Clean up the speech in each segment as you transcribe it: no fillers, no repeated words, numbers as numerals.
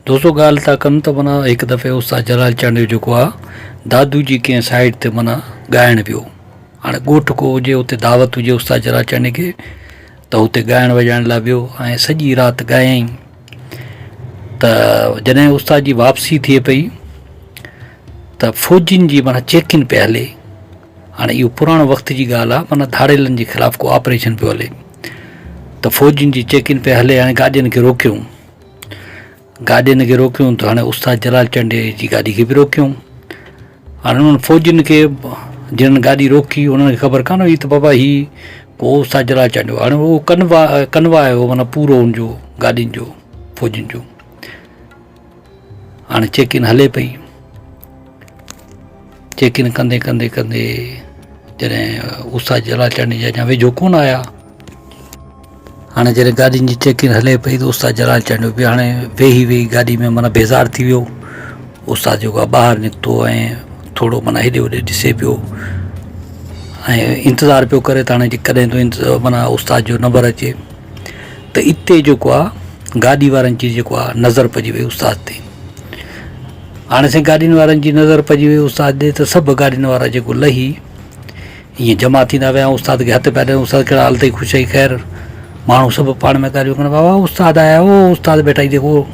दोस्तों ॻाल्हि था कनि त माना हिकु दफ़े उस्ताद जलाल चंद जेको आहे दादू जी कंहिं साइड ते माना ॻाइणु पियो। हाणे ॻोठ को हुजे हुते दावत हुजे उस्ताद जलाल चंद खे त हुते ॻाइणु वॼाइण लाइ वियो ऐं सॼी राति ॻायईं। त जॾहिं उस्ताद जी वापसी थिए पई त फ़ौजियुनि जी माना चेकिन पिया हले। हाणे इहो पुराणे वक़्त जी ॻाल्हि आहे, माना धाड़ेलनि जे ख़िलाफ़ु को ऑपरेशन पियो हले त फ़ौजियुनि जी चेकिन पिया हले। हाणे गाॾियुनि खे रोकियूं त हाणे उस्ताद जलाल चंद जी गाॾी खे बि रोकियूं। हाणे उन्हनि फ़ौजियुनि खे जिन्हनि गाॾी रोकी उन्हनि खे ख़बर कान हुई त बाबा हीउ को उस्ताद जलाल चंद जो। हाणे उहो कनवा आयो माना पूरो हुनजो गाॾियुनि जो फ़ौजियुनि जो। हाणे चेकिन हले पई, चेकिन कंदे कंदे कंदे जॾहिं उस्ताद जलाल चंद जा अञा वेझो कोन आया। हाणे जॾहिं गाॾियुनि जी चेकिन हले पई त उस्ताद जलाल चंद बि हाणे वेही गाॾी में माना बेज़ार थी वियो। उस्ताद जेको आहे ॿाहिरि निकितो ऐं थोरो माना हेॾे होॾे ॾिसे पियो ऐं इंतज़ारु पियो करे त हाणे कॾहिं तो माना उस्ताद जो नंबर अचे। त इते जेको आहे गाॾी वारनि जी जेको आहे नज़र पइजी वई उस्ताद ते। हाणे साईं गाॾियुनि वारनि जी नज़र पइजी वई उस्ताद ॾे त सभु गाॾियुनि वारा जेको लही ईअं जमा थींदा विया, उस्ताद खे हथु पिया ॾियनि। उस्ताद कहिड़ा हाल अथई, ख़ुशि आई, ख़ैरु। माण्हू सभु पाण में ॻाल्हियूं कनि, बाबा उस्ताद आया, वो उस्ताद बेटा ही देखो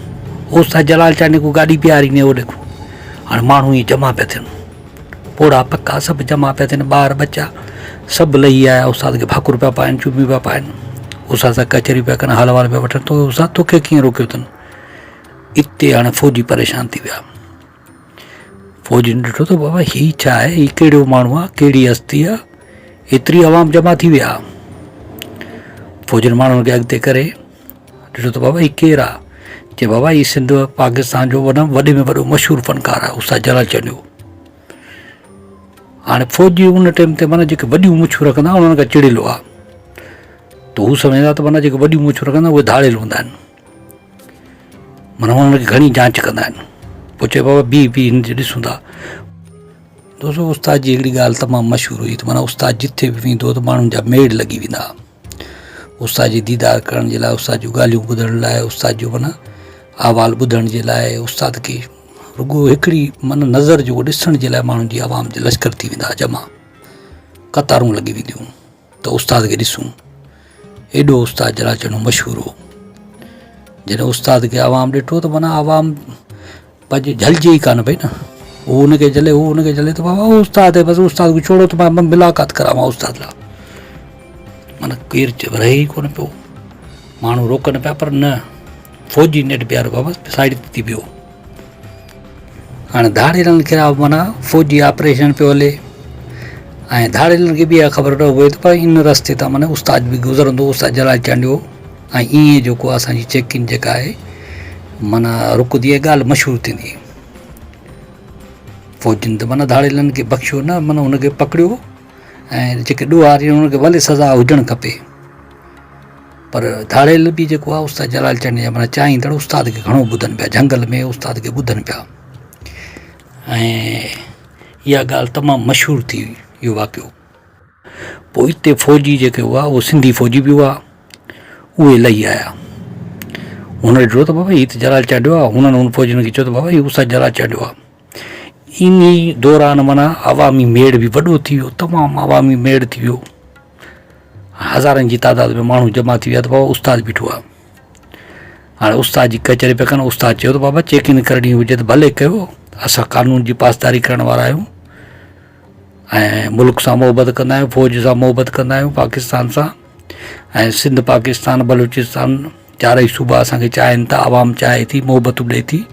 उस्ताद जलाल चंद को गाॾी पिया रही ने वो देखो। हाणे माण्हू ईअं जमा पिया थियनि, पोड़ा पका सभु जमा पिया थियनि, ॿार बच्चा सभु लही आया। उस्ताद खे भाकुर पिया पाइनि, चुमियूं पिया पाइनि, उस्ताद सां कचहरी पिया कनि, हाल वाल पिया वठनि। तो उस्ताद तोखे कीअं रोकियो अथनि? इते हाणे फ़ौजी परेशान थी विया। फ़ौजियुनि ॾिठो त बाबा हीउ छा आहे, हीउ कहिड़ो माण्हू आहे, कहिड़ी हस्ती आहे, एतिरी आवाम जमा थी विया। फ़ौजियुनि माण्हुनि खे अॻिते करे ॾिठो त बाबा हीउ केरु आहे? चए बाबा हीउ सिंध पाकिस्तान जो वॾे में वॾो मशहूरु फ़नकार आहे उस्ताद जलाल चंद जो। हाणे फ़ौजी उन टाइम ते माना जेके वॾियूं मुछूं रखंदा उन्हनि खां चिड़ियलु आहे। त हू सम्झंदा त माना जेके वॾियूं मुछूं रखंदा उहे धाड़ियल हूंदा आहिनि, माना उन्हनि खे घणी जांच कंदा आहिनि। पोइ चए बाबा बीह हिन ते ॾिसूं था। दोस्तो उस्ताद जी हिकिड़ी ॻाल्हि तमामु मशहूरु हुई त माना उस्ताद जिथे बि वेंदो त माण्हुनि जा मेड़ लॻी वेंदा उस्ताद जी दीदार करण जे लाइ, उस्ताद जूं ॻाल्हियूं ॿुधण लाइ, उस्ताद जो माना अहवाल ॿुधण जे लाइ। उस्ताद खे रुॻो हिकिड़ी माना नज़र जो ॾिसण जे लाइ माण्हुनि जी आवाम जे लश्कर थी वेंदा जमा, कतारूं लॻी वेंदियूं त उस्ताद खे ॾिसूं। एॾो उस्ताद जलाल चंद मशहूरु हो। जॾहिं उस्ताद खे आवाम ॾिठो त माना आवाम पंहिंजे झलिजे ई कान पई न, हू हुनखे झले, हू हुनखे झले त बाबा उस्ताद आहे, बसि उस्ताद खे छोड़ो त मां मुलाक़ात करां उस्ताद लाइ। माना केरु रहे ई कोन पियो, माण्हू रोकनि पिया पर न, फ़ौजी नेट प्यारो बाबा साइड थी वियो। हाणे धाड़ेलनि खे माना फ़ौजी ऑपरेशन पियो हले ऐं धाड़ेलनि खे बि इहा ख़बर न हुई त पर इन रस्ते तां माना उस्ताद बि गुज़रंदो, उस्ताद जलाल चंद जो। ऐं ईअं जेको असांजी चेकिंग जेका आहे माना रुकंदी आहे, ॻाल्हि मशहूरु थींदी। फ़ौजियुनि त माना धाड़ेलनि खे बख़्शियो न, माना हुनखे पकड़ियो ऐं जेके ॾोहारी हुनखे भले सज़ा हुजणु खपे। पर धाड़ेल बि जेको आहे उस्ताद जलाल चंद जा माना चाहींदड़ उस्ताद खे घणो ॿुधनि पिया, झंगल में उस्ताद खे ॿुधनि पिया। ऐं इहा ॻाल्हि तमामु मशहूरु थी हुई, इहो वाक़ियो। पोइ हिते फ़ौजी जेके हुआ उहो सिंधी फ़ौजी बि हुआ, उहे लही आया। हुन ॾिठो त बाबा हीउ त जलाल चंद जो आहे। हुननि हुन फ़ौजियुनि खे चयो त बाबा हीउ उस्ताद जलाल चंद जो आहे। इन दौरान माना अवामी मेड़ बि वॾो थी वियो, तमामु अवामी मेड़ थी वियो, हज़ारनि जी तादाद में माण्हू जमा थी विया त बाबा उस्ताद बीठो आहे। हाणे उस्ताद जी कचहरी पिया कनि। उस्ताद चयो त बाबा चेकिंग करणी हुजे त भले कयो, असां कानून जी पासदारी करण वारा आहियूं ऐं मुल्क सां मोहबत कंदा आहियूं, फ़ौज सां मोहबत कंदा आहियूं, पाकिस्तान सां। ऐं सिंध पाकिस्तान बलूचिस्तान चारई सूबा असांखे चाहिनि था, आवाम चाहे थी, मोहबतूं ॾिए थी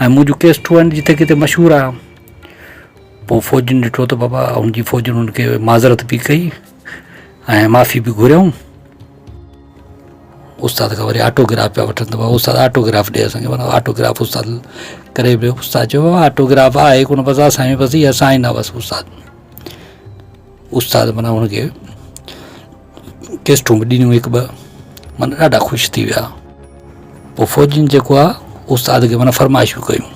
ऐं मुंहिंजूं केसूं आहिनि जिते किथे मशहूरु आहियां। पोइ फ़ौजियुनि ॾिठो त बाबा हुनजी फ़ौजियुनि हुनखे माज़रत बि कई ऐं माफ़ी बि घुरियऊं। उस्ताद खां वरी ऑटोग्राफ पिया वठनि त बाबा उस्ताद ऑटोग्राफ ॾे असांखे, माना ऑटोग्राफ उस्ताद करे पियो। उस्ताद चयो बाबा ऑटोग्राफ आहे कोन, बसि असांजी बसि इहा साइन आहे बसि। उस्ताद माना हुनखे केस्टूं बि ॾिनियूं हिकु ॿ, माना ॾाढा ख़ुशि थी विया। पोइ फ़ौजियुनि जेको आहे उस्ताद खे माना फरमाइशूं कयूं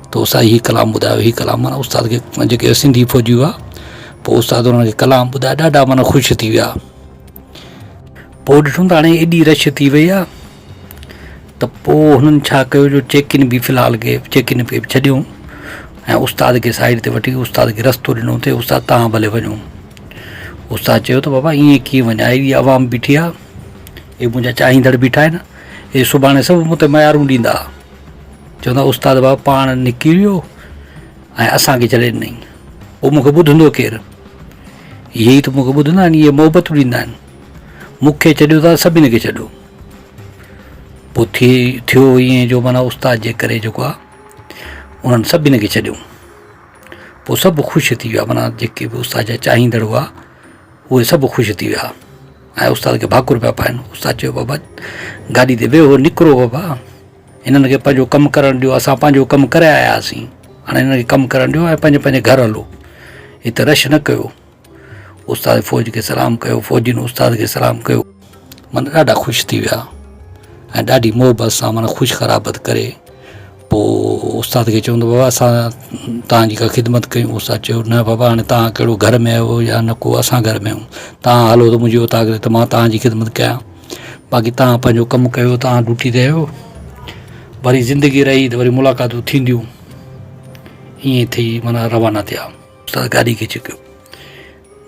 त उस्ताद हीउ कलाम ॿुधायो, हीउ कलाम, माना उस्ताद खे जेके सिंधी फ़ौजी हुआ पोइ उस्ताद हुनखे कलाम ॿुधाए, ॾाढा माना ख़ुशि थी विया। पोइ ॾिठूं त हाणे एॾी रश थी वई आहे त पोइ हुननि छा कयो जो चेक इन बि फ़िलहाल के चेक इन पे छॾियूं ऐं उस्ताद खे साइड ते वठी उस्ताद खे रस्तो ॾिनो ते उस्ताद तव्हां भले वञो। उस्ताद चयो त बाबा ईअं कीअं वञा, अहिड़ी आवाम बीठी आहे, हे मुंहिंजा चाहींदड़ बीठा आहिनि, हे सुभाणे सभु मूं ते मयारूं ॾींदा। चवंदा उस्ताद बाबा पाण निकिरी वियो ऐं असांखे छॾे ॾिनई, पोइ मूंखे ॿुधंदो केरु, इहे ई त मूंखे ॿुधंदा आहिनि, इहे मोहबतूं ॾींदा आहिनि, मूंखे छॾियो त सभिनी खे छॾियो। पोइ थियो ईअं जो माना उस्ताद जे करे जेको आहे उन्हनि सभिनी खे छॾियो। पोइ सभु ख़ुशि थी विया, माना जेके बि उस्ताद जा चाहींदड़ हुआ उहे सभु ख़ुशि थी विया ऐं उस्ताद खे भाकुर पिया पाइनि। उस्ताद चयो बाबा गाॾी ते वेहो, निकिरो बाबा, हिननि खे पंहिंजो कमु करणु ॾियो, असां पंहिंजो कमु करे आया हुआसीं, हाणे हिननि खे कमु करणु ॾियो ऐं पंहिंजे पंहिंजे घर हलो, हिते रश न कयो। उस्ताद फ़ौज खे सलाम कयो, फ़ौजियुनि उस्ताद खे सलाम कयो, माना ॾाढा ख़ुशि थी विया ऐं ॾाढी मोहबत सां माना ख़ुशि ख़राबत करे पोइ उस्ताद खे चवंदो बाबा असां तव्हांजी का ख़िदमत कयूं। उस्ताद चयो न बाबा, हाणे तव्हां कहिड़ो घर में आहियो या न को असां घर में आहियूं, तव्हां हलो त मुंहिंजी उतां त मां तव्हांजी ख़िदमत कयां, बाक़ी तव्हां पंहिंजो कमु कयो, तव्हां ड्यूटी ते आहियो, वरी ज़िंदगी रही त वरी मुलाक़ातूं थींदियूं। ईअं थी माना रवाना थिया, उस्ताद गाॾी खे छिकियो।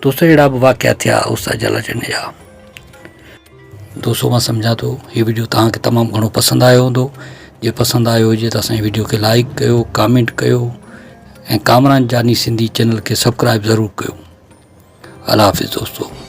दोस्तो अहिड़ा बि वाक़िया थिया उस्ताद जलालचंद जा। दोस्तो मां सम्झां थो हीअ वीडियो तव्हांखे तमामु घणो पसंदि आयो हूंदो। जे पसंदि आयो हुजे त असांजी वीडियो खे लाइक कयो, कमेंट कयो ऐं कामरान जानी सिंधी चैनल खे सब्सक्राइब ज़रूरु कयो। अल्लाह हाफ़िज़ दोस्तो।